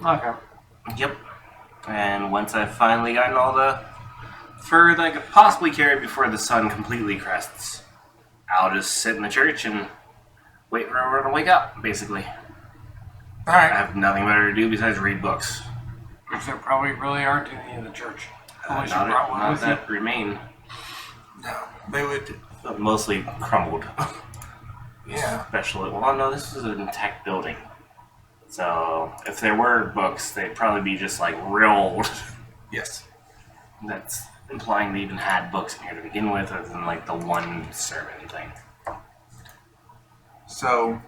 Okay. Yep. And once I've finally gotten all the fur that I could possibly carry before the sun completely crests, I'll just sit in the church and wait for everyone to wake up, basically. Alright. I have nothing better to do besides read books. Which there probably really aren't any in the church. Unless you Not brought one with you. that remain. No, they would... Mostly crumbled. Yeah. Especially, well, no, this is an intact building. So, if there were books, they'd probably be just, like, real old. Yes. That's implying they even had books in here to begin with, other than, like, the one sermon thing. So,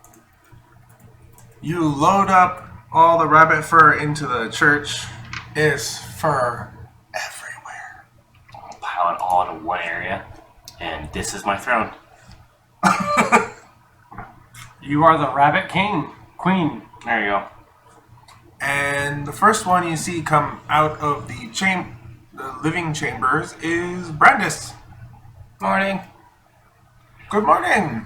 you load up all the rabbit fur into the church. Is fur everywhere. I'll pile it all into one area, and this is my throne. You are the rabbit queen. There you go. And the first one you see come out of the living chambers is Brandis. Morning. Good morning.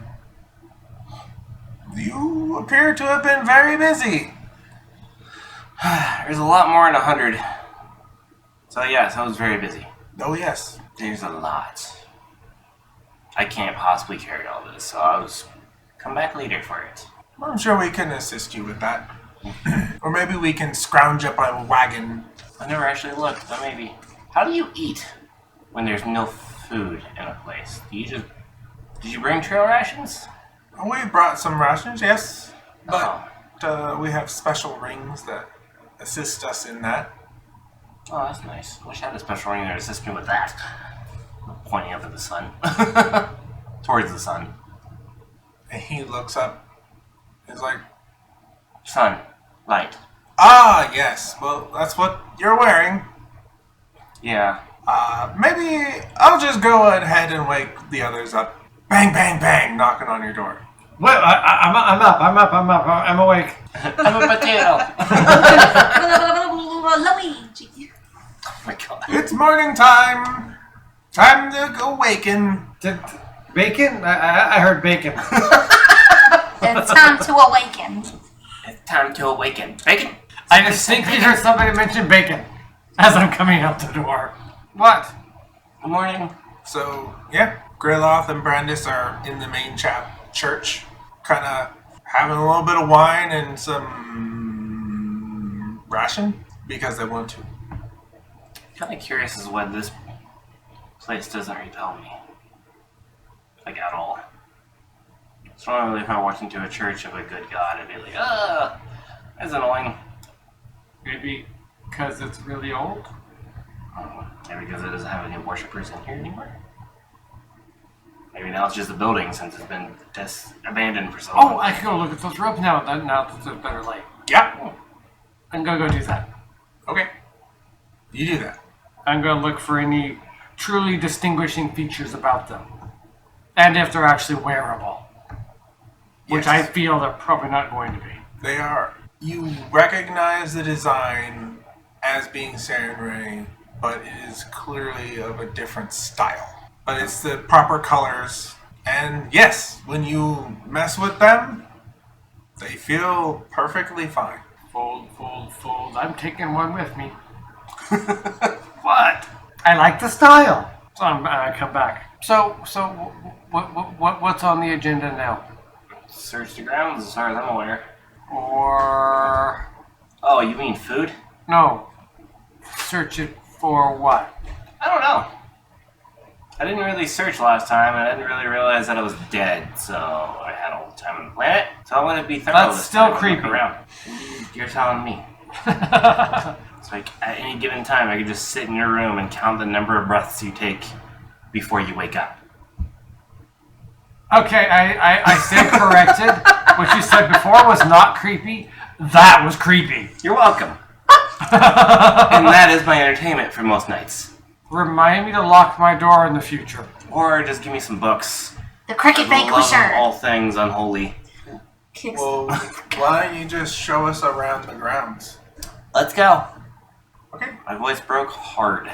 You appear to have been very busy. There's a lot more than 100. So yes, I was very busy. Oh, yes. There's a lot. I can't possibly carry all this, so I'll just come back later for it. I'm sure we can assist you with that. Or maybe we can scrounge up a wagon. I never actually looked, but maybe. How do you eat when there's no food in a place? Did you bring trail rations? We brought some rations, yes. Oh. But we have special rings that assist us in that. Oh, that's nice. Wish I had a special ring that would assist me with that. Pointing up at the sun. Towards the sun. And he looks up. He's like, Sun. Light. ah, yes. Well, that's what you're wearing. Yeah. Maybe I'll just go ahead and wake the others up. Bang, bang, bang, knocking on your door. Wait, I'm up. I'm awake. I'm a potato. Luigi. Oh my god. It's morning time. Time to go waken. Bacon? I heard bacon. It's time to awaken. It's time to awaken. Bacon? I distinctly heard somebody mention bacon as I'm coming out the door. What? Good morning. So, yeah, Greyloth and Brandis are in the main church, kind of having a little bit of wine and some ration because they want to. Kind of curious as why this place doesn't repel me. Like, at all. It's normally if I walked into a church of a good god, I'd be like, that's annoying. Maybe because it's really old? Maybe because it doesn't have any worshippers in here anymore. Maybe now it's just a building since it's been abandoned for so long. Oh, I can go look at those ropes now that there's better light. Yeah. I'm going to go do that. Okay. You do that. I'm going to look for any truly distinguishing features about them. And if they're actually wearable. Which I Yes. feel they're probably not going to be. They are. You recognize the design as being samurai, but it is clearly of a different style. But it's the proper colors. And yes, when you mess with them, they feel perfectly fine. Fold. I'm taking one with me. What? I like the style. So I come back. So what's on the agenda now? Search the grounds as far as I'm aware. Or Oh, you mean food? no? Search it for what? I don't know. I didn't really search last time, and I didn't really realize that I was dead, so I had all the time on the planet. So I want to be thorough. That's this still time and look creepy. around. You're telling me. It's like at any given time, I could just sit in your room and count the number of breaths you take before you wake up. Okay, I stand corrected. What you said before was not creepy. That was creepy. You're welcome. And that is my entertainment for most nights. Remind me to lock my door in the future. Or just give me some books. The Cricket I love Vanquisher. all things unholy. Kicks. Well, why don't you just show us around the grounds? Let's go. Okay, My voice broke hard.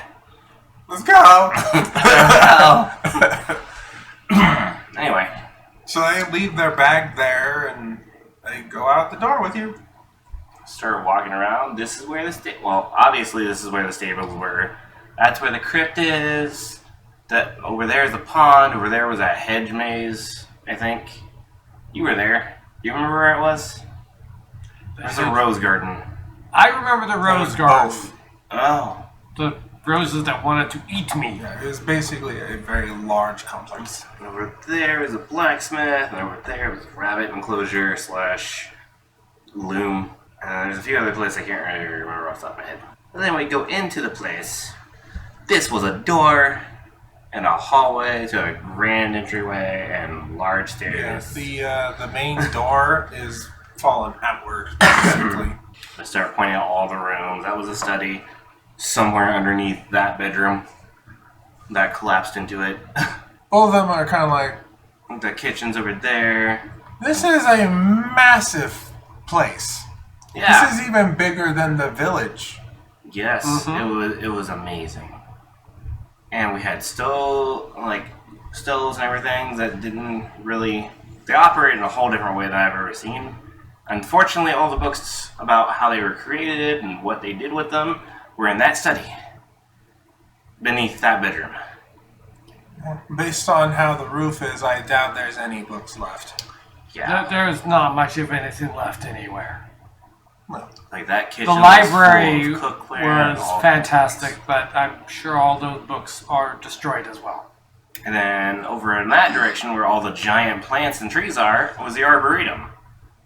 let's go! Anyway, So they leave their bag there and they go out the door with you. start walking around. This is where obviously this is where the stables were. That's where the crypt is. That over there is the pond. Over there was that hedge maze, I think. You were there. You remember where it was? There's a rose garden. I remember the rose garden. Both. Oh. The roses that wanted to eat me. Yeah, it was basically a very large complex. And over there is a blacksmith, and over there was a rabbit enclosure / loom. And there's a few other places I can't really remember off the top of my head. And then we go into the place. This was a door and a hallway to a grand entryway and large stairs. Yeah, the main door is fallen outward, basically. I start pointing out all the rooms. That was a study. Somewhere underneath that bedroom that collapsed into it. Both of them are kind of like... The kitchen's over there. This is a massive place. Yeah. This is even bigger than the village. Yes, it was amazing. And we had stoves and everything that didn't really... They operate in a whole different way than I've ever seen. Unfortunately, all the books about how they were created and what they did with them were in that study. Beneath that bedroom. Based on how the roof is, I doubt there's any books left. Yeah. There's not much of anything left anywhere. No. Like that kitchen The library was full of cookware and was all fantastic, but I'm sure all those books are destroyed as well. And then over in that direction where all the giant plants and trees are was the Arboretum.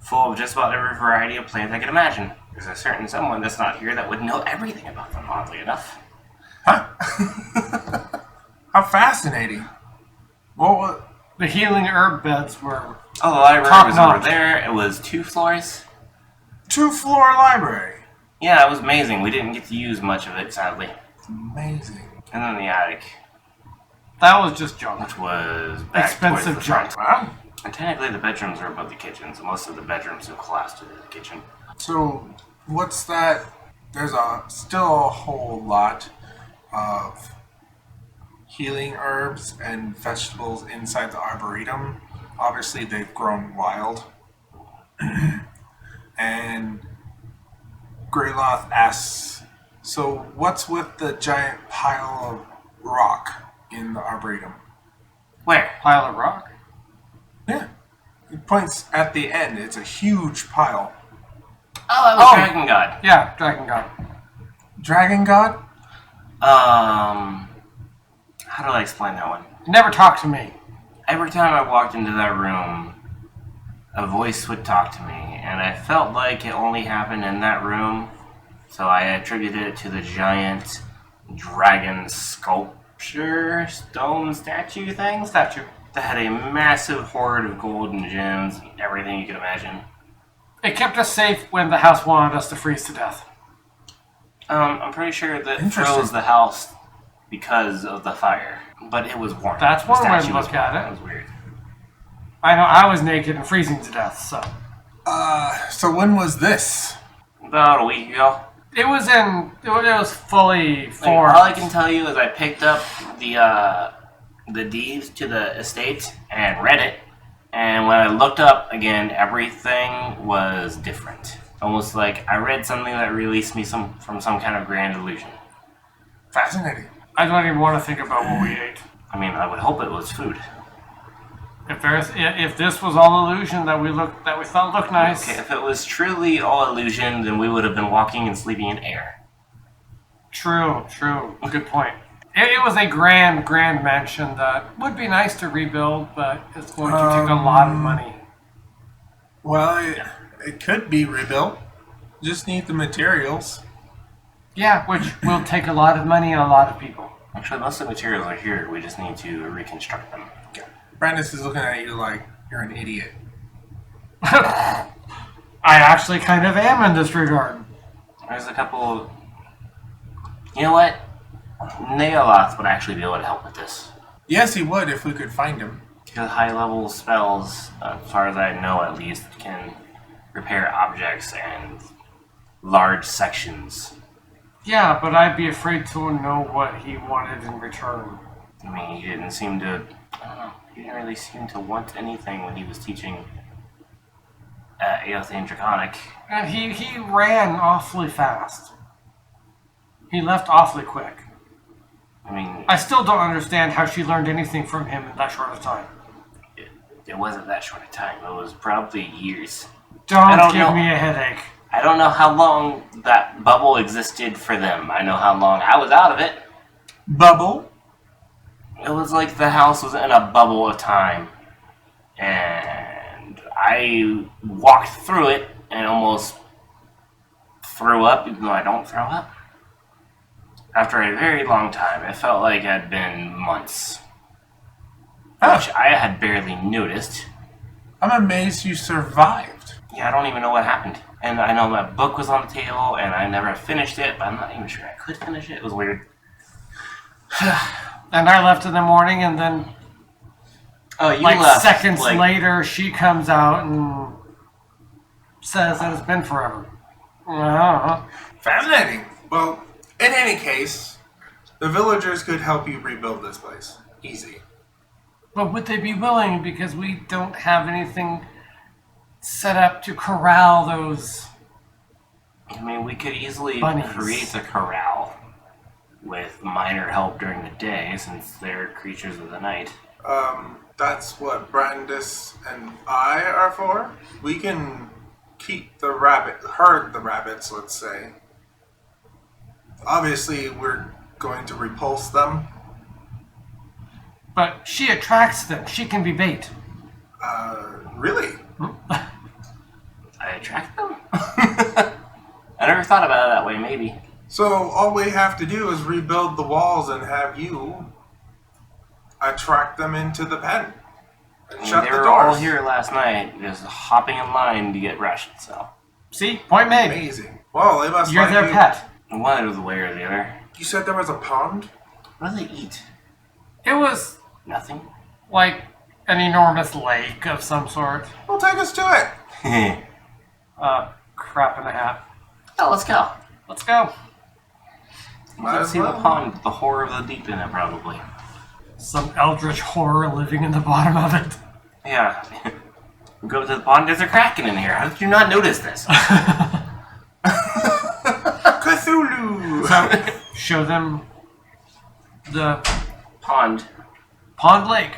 Full of just about every variety of plant I could imagine. There's a certain someone that's not here that would know everything about them, oddly enough. Huh? How fascinating. What? The healing herb beds were Oh, the library top was notch. over there. It was 2 floors. 2-floor library. Yeah, it was amazing. We didn't get to use much of it, sadly. It's amazing. And then the attic, that was just junk. which was back Expensive towards the front. junk. Wow. And technically the bedrooms are above the kitchen, so most of the bedrooms have collapsed to the kitchen. So, what's that? There's still a whole lot of healing herbs and vegetables inside the Arboretum. Obviously, they've grown wild. And Greyloth asks, so what's with the giant pile of rock in the Arboretum? Where? Pile of rock. Yeah. It points at the end. It's a huge pile. Oh, it was Dragon God. Yeah, Dragon God. Dragon God? How do I explain that one? Never talked to me. Every time I walked into that room, a voice would talk to me, and I felt like it only happened in that room, so I attributed it to the giant dragon sculpture, stone statue thing? Statue. That had a massive hoard of gold and gems, everything you could imagine. It kept us safe when the house wanted us to freeze to death. I'm pretty sure that Interesting. froze the house because of the fire, but it was warm. That's The one way to statue was look at warm. it. It was weird. I know I was naked and freezing to death, so. So when was this? About a week ago. It was fully Like, formed. all I can tell you is I picked up the deeds to the estate and read it, and when I looked up again, everything was different. Almost like I read something that released me from some kind of grand illusion. Fascinating. I don't even want to think about what we ate. I mean, I would hope it was food. If this was all illusion that we thought looked nice. Okay, if it was truly all illusion, then we would have been walking and sleeping in air. True. Good point. It was a grand mansion that would be nice to rebuild, but it's going to take a lot of money. Well, it could be rebuilt. Just need the materials. Yeah, which will take a lot of money and a lot of people. Actually, most of the materials are here. We just need to reconstruct them. Brandis is looking at you like you're an idiot. I actually kind of am in this regard. There's a couple... You know what? Neoloth would actually be able to help with this. Yes, he would if we could find him. Because high-level spells, as far as I know at least, can repair objects and large sections. Yeah, but I'd be afraid to know what he wanted in return. I mean, he didn't seem to... I don't know. He didn't really seem to want anything when he was teaching Aothane Draconic. And he ran awfully fast. He left awfully quick. I mean, I still don't understand how she learned anything from him in that short of time. it wasn't that short a time. It was probably years. Don't give know. me a headache. I don't know how long that bubble existed for them. I know how long I was out of it. Bubble? It was like the house was in a bubble of time. And I walked through it and almost threw up, even though I don't throw up. After a very long time. It felt like it had been months. Which I had barely noticed. I'm amazed you survived. Yeah, I don't even know what happened. And I know my book was on the table, and I never finished it, but I'm not even sure I could finish it. It was weird. And I left in the morning, and then Oh, you like left. seconds like, later, she comes out and says that it's been forever. Fascinating. Well, in any case, the villagers could help you rebuild this place. Easy. But would they be willing? Because we don't have anything set up to corral those. I mean, we could easily Bunnies. create a corral with minor help during the day, since they're creatures of the night. That's what Brandis and I are for. We can keep herd the rabbits, let's say. Obviously, we're going to repulse them. But she attracts them. She can be bait. Really? I attract them? I never thought about it that way, maybe. So all we have to do is rebuild the walls and have you attract them into the pen. And I mean, shut they the were doors. all here last night, just hopping in line to get rushed, so. See? Point made. Amazing. Well, they must You're like their you. pet. One was the way or the other. You said there was a pond? What do they eat? It was Nothing? like an enormous lake of some sort. Well, take us to it. Crap in a hat. Oh, let's go. Let's go. Might Let's as see well. the pond with the horror of the deep in it, probably. Some eldritch horror living in the bottom of it. Yeah. We go to the pond, there's a kraken in here. How did you not notice this? Cthulhu! So, show them the Pond. pond lake.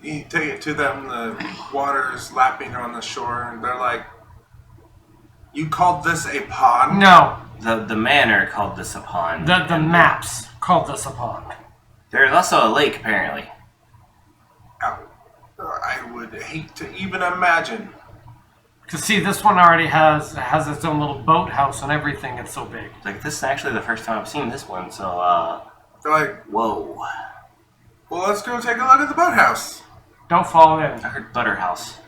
You take it to them, the water's lapping on the shore, and they're like, you called this a pond? No, The manor called this a pond. the maps called this a pond. There's also a lake, apparently. I would hate to even imagine. Because see, this one already has its own little boathouse and everything. It's so big. Like, this is actually the first time I've seen this one, so, They're like, whoa. well, let's go take a look at the boathouse. Don't fall in. I heard Butterhouse.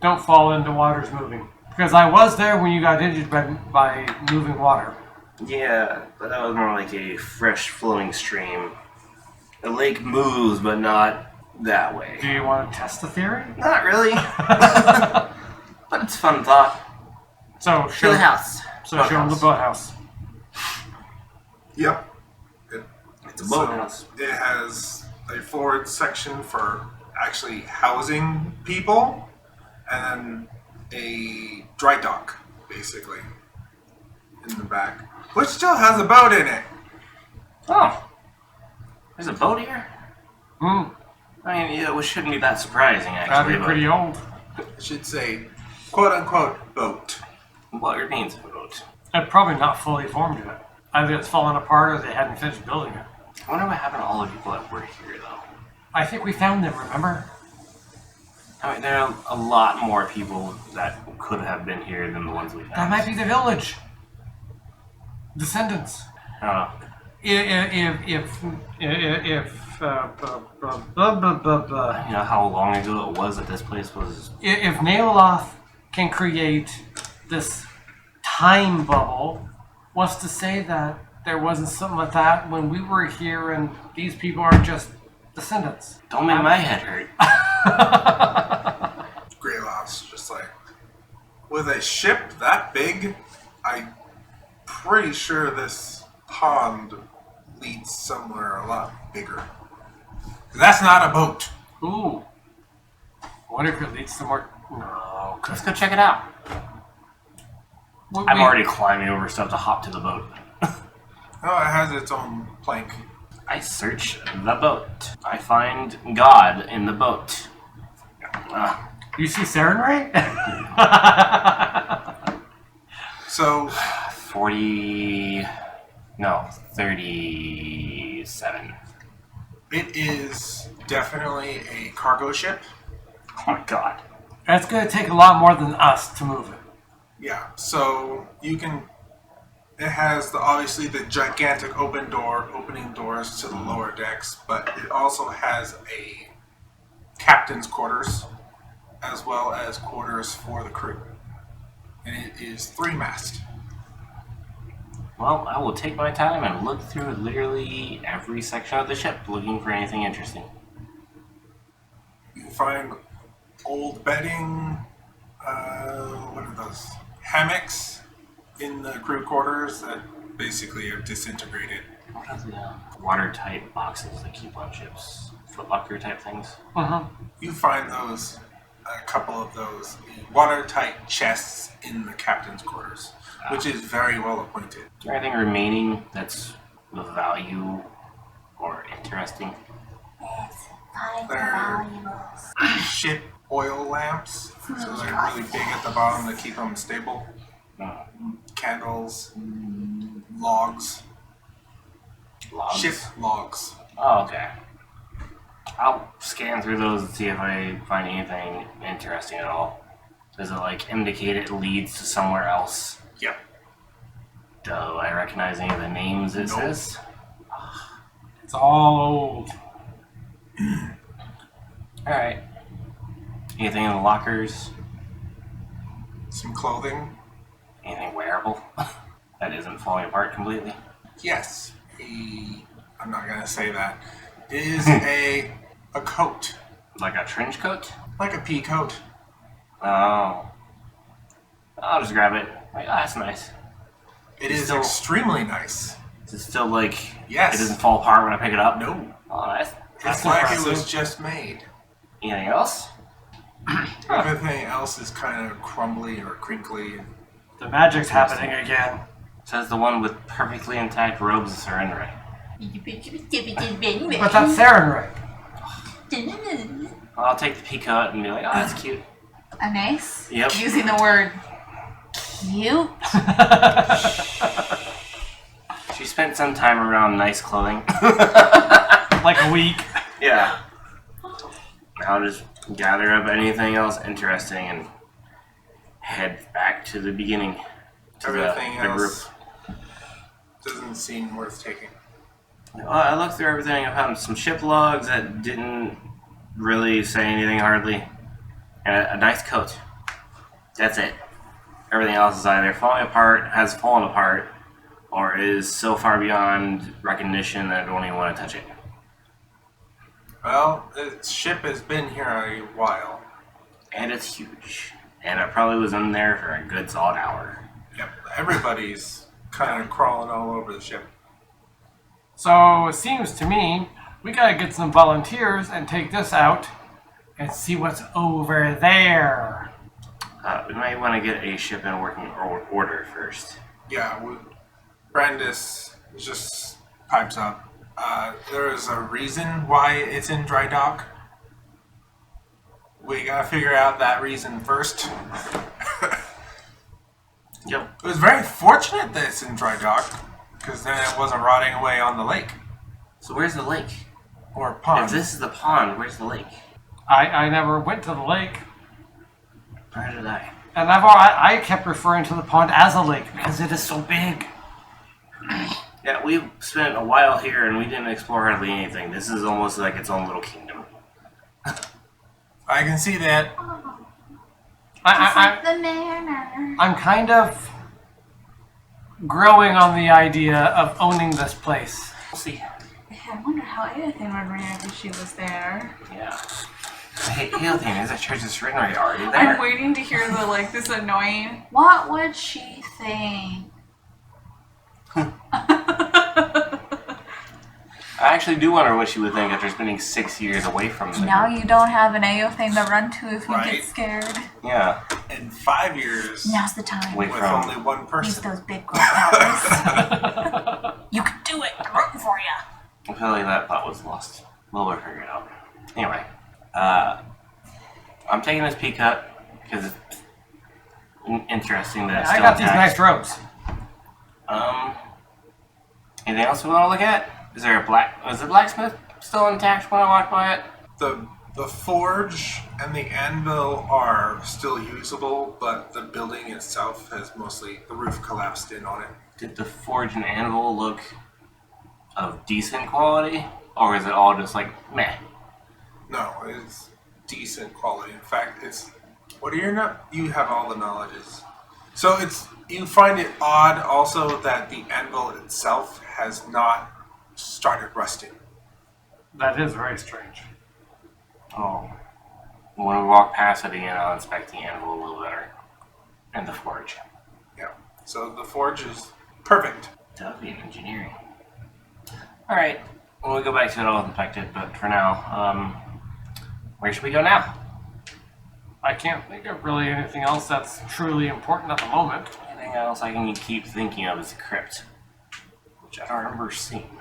Don't fall into water's moving. Because I was there when you got injured by moving water. Yeah, but that was more like a fresh flowing stream. The lake moves, but not that way. Do you want to test the theory? Not really. But it's a fun thought. So To show the house. So show them the boathouse. Yep. It's a boathouse. It has a forward section for actually housing people, and then a dry dock, basically, in the back, which still has a boat in it. Oh. There's a boat here? Hmm. I mean, yeah, it shouldn't be that surprising, That'd actually. be but pretty old. It should say, quote-unquote, boat. What it means, a boat. It's probably not fully formed yet. Either it's fallen apart or they hadn't finished building it. I wonder what happened to all the people that were here, though. I think we found them, remember? I mean, there are a lot more people that could have been here than the ones we found. That might be the village. Descendants. I don't know. You know how long ago it was that this place was... If Naoloth can create this time bubble, what's to say that there wasn't something like that when we were here and these people are just descendants? Don't make my head hurt. Greylock's just like, with a ship that big, I'm pretty sure this pond leads somewhere a lot bigger. That's not a boat. Ooh. I wonder if it leads somewhere No, Let's go check it out. I'm already climbing over stuff to hop to the boat. Oh, it has its own plank. I search the boat. I find God in the boat. You see Sarenrae? So 37. it is definitely a cargo ship. Oh my god. It's going to take a lot more than us to move it. Yeah, so you can. It has obviously the gigantic opening doors to the lower decks, but it also has a captain's quarters as well as quarters for the crew, and it is 3-mast. Well, I will take my time and look through literally every section of the ship looking for anything interesting. You can find old bedding. What are those? Hammocks in the crew quarters that basically have disintegrated. What are the watertight boxes that keep on ships? Footlocker type things? You find those, a couple of those watertight chests in the captain's quarters, which is very well appointed. Is there anything remaining that's of value or interesting? Yes, find the They're- valuables. Ship oil lamps, so they're really big at the bottom to keep them stable. Candles, logs, Logs? ship logs. Oh, okay. I'll scan through those and see if I find anything interesting at all. Does it like indicate it leads to somewhere else? Yep. Do I recognize any of the names it Nope. says? It's all old. Alright. Anything in the lockers? Some clothing. Anything wearable? That isn't falling apart completely? Yes. I'm not gonna say that. It is a coat, Like a trench coat? like a pea coat. Oh. I'll just grab it. Like, oh, that's nice. It is Still- extremely nice. Is it still like... Yes. It doesn't fall apart when I pick it up? No, Oh, that's it's like impressive. it was just made. Anything else? Everything else is kind of crumbly or crinkly. The magic's happening again. Says the one with perfectly intact robes of surrender. But that's Sarenrae. I'll take the peacoat and be like, oh, that's cute. Annase? Yep. Using the word cute. She spent some time around nice clothing. Like a week. Yeah. I'll just gather up anything else interesting and head back to the beginning. To Everything the group. else doesn't seem worth taking. I looked through everything. I found some ship logs that didn't really say anything hardly. And a nice coat. That's it. Everything else is either falling apart, has fallen apart, or is so far beyond recognition that I don't even want to touch it. Well, the ship has been here a while. And it's huge. And it probably was in there for a good solid hour. Yep, everybody's kind of crawling all over the ship. So it seems to me we gotta get some volunteers and take this out and see what's over there. We might want to get a ship in working order first. Yeah, Brandis just pipes up. There is a reason why it's in dry dock. We gotta figure out that reason first. Yep. It was very fortunate that it's in dry dock, because then it wasn't rotting away on the lake So where's the lake? or pond. If this is the pond, where's the lake? I never went to the lake, Where did I? and I kept referring to the pond as a lake because it is so big. Yeah, we spent a while here and we didn't explore hardly anything. This is almost like its own little kingdom. I can see that. Just like the manor. I'm kind of growing on the idea of owning this place. We'll see. I wonder how anything would react if she was there. Yeah. Hey, Hailthing, there's a church of Serenity already I'm there. waiting to hear the this annoying. What would she think? I actually do wonder what she would think after spending 6 years away from them. Now you don't have an AO thing to run to if you Right. get scared. Yeah. In 5 years, Now's the time. Wait with from only one Use person. those big girl powers. You can do it. I'm rooting for you. I feel like that thought was lost. Well, we'll figure it out. Anyway, I'm taking this peek cut because it's interesting that it's I still got these intact. nice robes. Anything else we want to look at? Is there is the blacksmith still intact when I walk by it? The forge and the anvil are still usable, but the building itself has mostly the roof collapsed in on it. Did the forge and anvil look of decent quality? Or is it all just like, meh? No, it's decent quality. In fact, it's you have all the knowledges. So you find it odd also that the anvil itself has not started rusting. That is very strange. Oh. When we walk past it again, I'll inspect the anvil a little better. And the forge. Yeah. So the forge is perfect. That would be an engineering. Alright. When we go back to it, I'll inspect it, but for now, where should we go now? I can't think of really anything else that's truly important at the moment. Anything else I can keep thinking of is the crypt, which I don't remember seeing.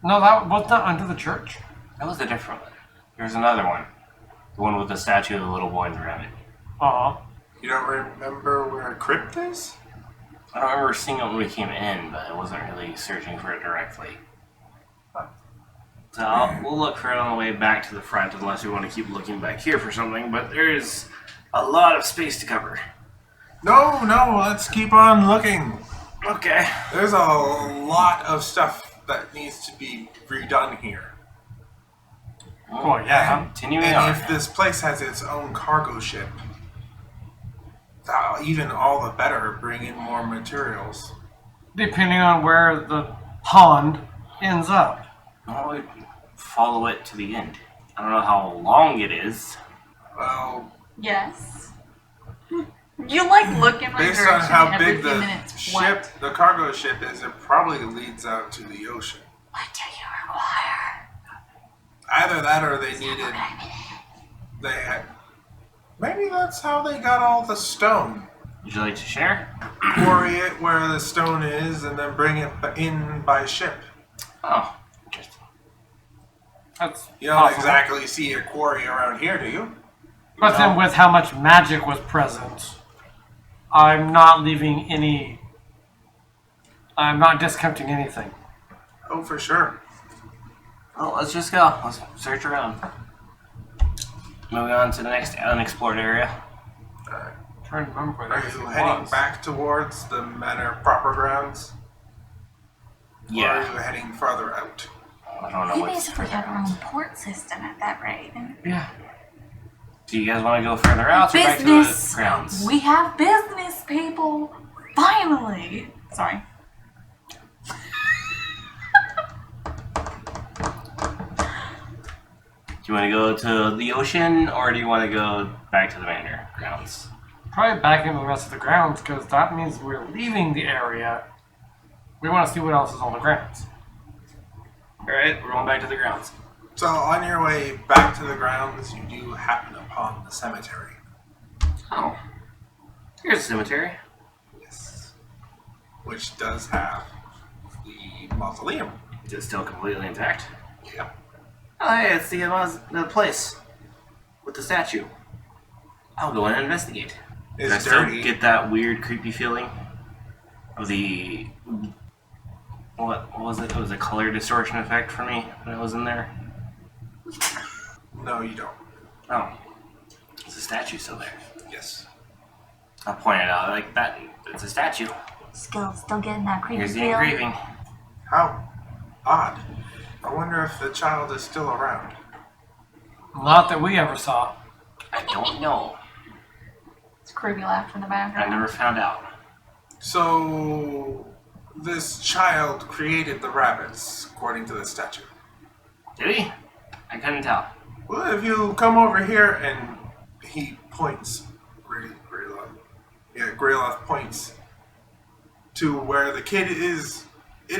No, that was not under the church. That was a different one. There's another one. The one with the statue of the little boy in the rabbit. Uh-huh. You don't remember where a crypt is? I don't remember seeing it when we came in, but I wasn't really searching for it directly. So we'll look for it on the way back to the front, unless we want to keep looking back here for something, but there's a lot of space to cover. No, let's keep on looking. Okay. There's a lot of stuff that needs to be redone here. Well, yeah. Continuing And on. if this place has its own cargo ship, even all the better, bring in more materials. Depending on where the pond ends up. I would follow it to the end. I don't know how long it is. Well, Yes. You like look in my based on direction how every big few the minutes. ship, What? the cargo ship is, it probably leads out to the ocean. What do you require? Either that or they needed, maybe that's how they got all the stone. Would you like to share? Quarry it where the stone is and then bring it in by ship. Oh, interesting. That's You don't possible. exactly see a quarry around here, do you? But then with how much magic was present, I'm not leaving any... I'm not discounting anything. Oh, for sure. Well, let's just go. Let's search around. Moving on to the next unexplored area. Alright. Trying to remember where Are that you even heading was. back towards the manor proper grounds? Or are Yeah. you heading farther out? I don't know We what's basically have our own port system at that rate. Yeah. Do you guys want to go further out or back to the Business. grounds? We have business, people. Finally. Sorry. Do you want to go to the ocean or do you want to go back to the manor grounds? Probably back into the rest of the grounds, because that means we're leaving the area. We want to see what else is on the grounds. Alright, we're going back to the grounds. So on your way back to the grounds, you do happen upon the cemetery. Oh. Here's a cemetery. Yes. Which does have the mausoleum. Is it still completely intact? Yep. Oh, hey, it's the place with the statue. I'll go in and investigate. Did I It's still dirty. get that weird, creepy feeling of the... What was it? It was a color distortion effect for me when I was in there. No, you don't. Oh. Is the statue still there? Yes. I'll point it out like that. It's a statue. Still getting that creepy Here's the feel. engraving. How odd. I wonder if the child is still around. Not that we ever saw. I don't know. It's creepy laughter in the I background. never found out. So, this child created the rabbits, according to the statue. Did he? I couldn't tell. Well, if you come over here and he points, Greyloth points to where the kid is. It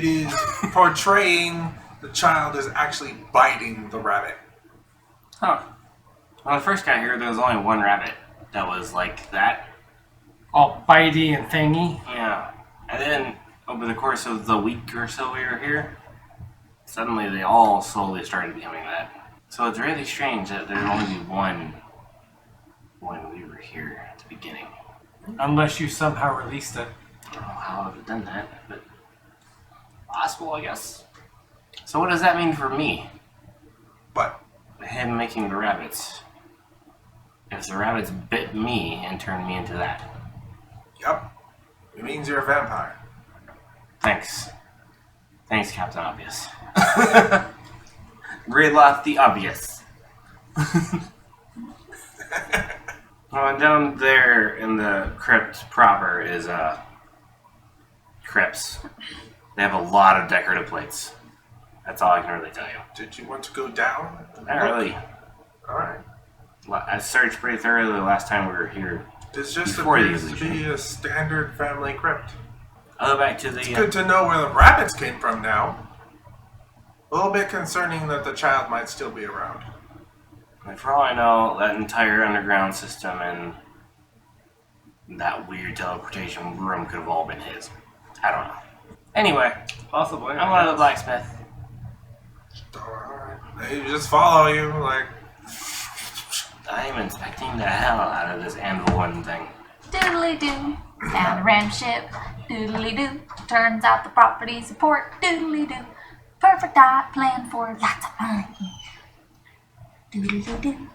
is portraying the child is actually biting the rabbit. Huh. When I first got here, there was only one rabbit that was like that. All bitey and thingy. Yeah. And then, over the course of the week or so we were here, suddenly they all slowly started becoming that. So it's really strange that there'd only be one when we were here at the beginning. Unless you somehow released it. I don't know how I've done that, but possible, I guess. So what does that mean for me? But Him making the rabbits. If the rabbits bit me and turned me into that. yep, it means you're a vampire. Thanks. Thanks, Captain Obvious. Greyloth the Obvious. And down there in the crypt proper is crypts. They have a lot of decorative plates. That's all I can really tell you. Did you want to go down? Not really. Alright. I searched pretty thoroughly the last time we were here. This just Before the appears to illusion. be a standard family crypt. I'll go back to the... It's good to know where the rabbits came from now. A little bit concerning that the child might still be around. Like, for all I know, that entire underground system and that weird teleportation room could have all been his. I don't know. Anyway, Possibly. I'm one of the blacksmith. Alright. They just follow you, like, I'm inspecting the hell out of this anvil one thing. Doodly doo. Found a ram ship. Doodly doo. Turns out the property support. Doodly doo. Perfect plan for lots of fun. Doodly doo.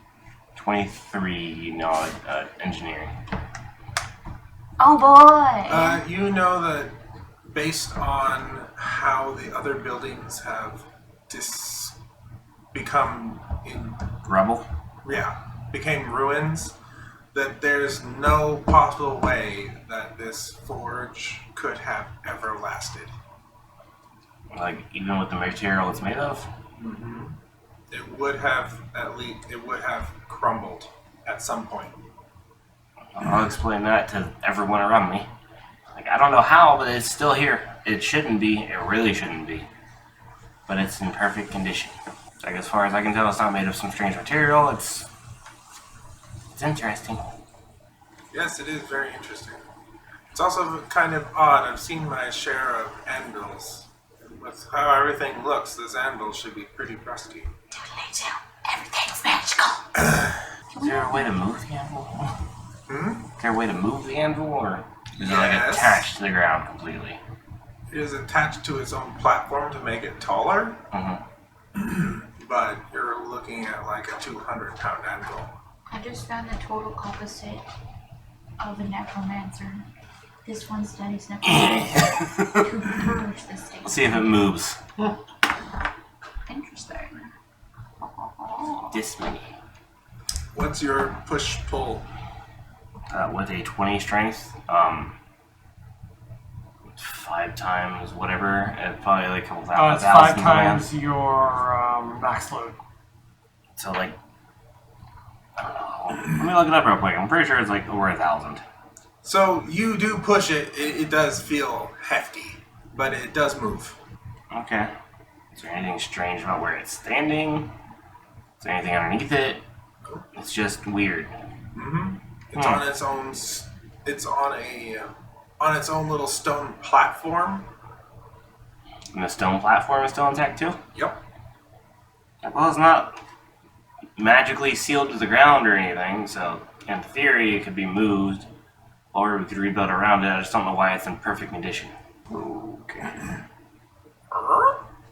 23 knowledge, engineering. Oh boy. you know that based on how the other buildings have become in Rubble? became ruins, that there's no possible way that this forge could have ever lasted. Like, even with the material it's made of? It would have crumbled at some point. I'll explain that to everyone around me. Like, I don't know how, but it's still here. It shouldn't be. It really shouldn't be. But it's in perfect condition. Like, as far as I can tell, it's not made of some strange material. It's interesting. Yes, it is very interesting. It's also kind of odd. I've seen my share of anvils. With how everything looks, this anvil should be pretty rusty. Doodly doo. Everything's magical. Is there a way to move the anvil? Is there a way to move the anvil, or is it like Yes. attached to the ground completely? It is attached to its own platform to make it taller, but you're looking at like a 200-pound anvil. I just found the total opposite of a necromancer. This one studies necromancy to purge the state. Let's see if it moves. Interesting. This many. What's your push-pull? With a 20 strength, 5 times whatever, probably like a couple thousand. It's 5 times your max load. So like, I don't know. Let me look it up real quick. I'm pretty sure it's like over 1,000. So you do push it. It does feel hefty, but it does move. Okay. Is there anything strange about where it's standing? Is there anything underneath it? It's just weird. It's on its own. It's on its own little stone platform. And the stone platform is still intact too? Yep. Well, it's not magically sealed to the ground or anything, so in theory it could be moved, or we could rebuild around it. I just don't know why it's in perfect condition. Okay.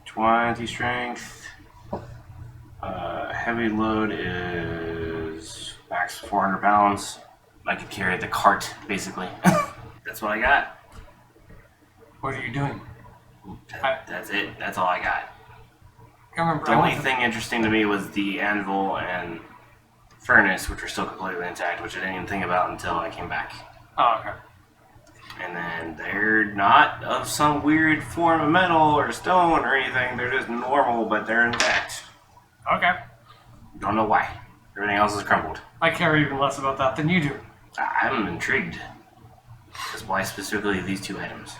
20 strength. Heavy load is max 400 pounds. I could carry the cart, basically. That's what I got. What are you doing? That's it. That's all I got. I remember The only thing interesting to me was the anvil and furnace, which were still completely intact, which I didn't even think about until I came back. Oh, okay. And then they're not of some weird form of metal or stone or anything. They're just normal, but they're intact. Okay. Don't know why. Everything else is crumbled. I care even less about that than you do. I'm intrigued. That's why specifically these 2 items.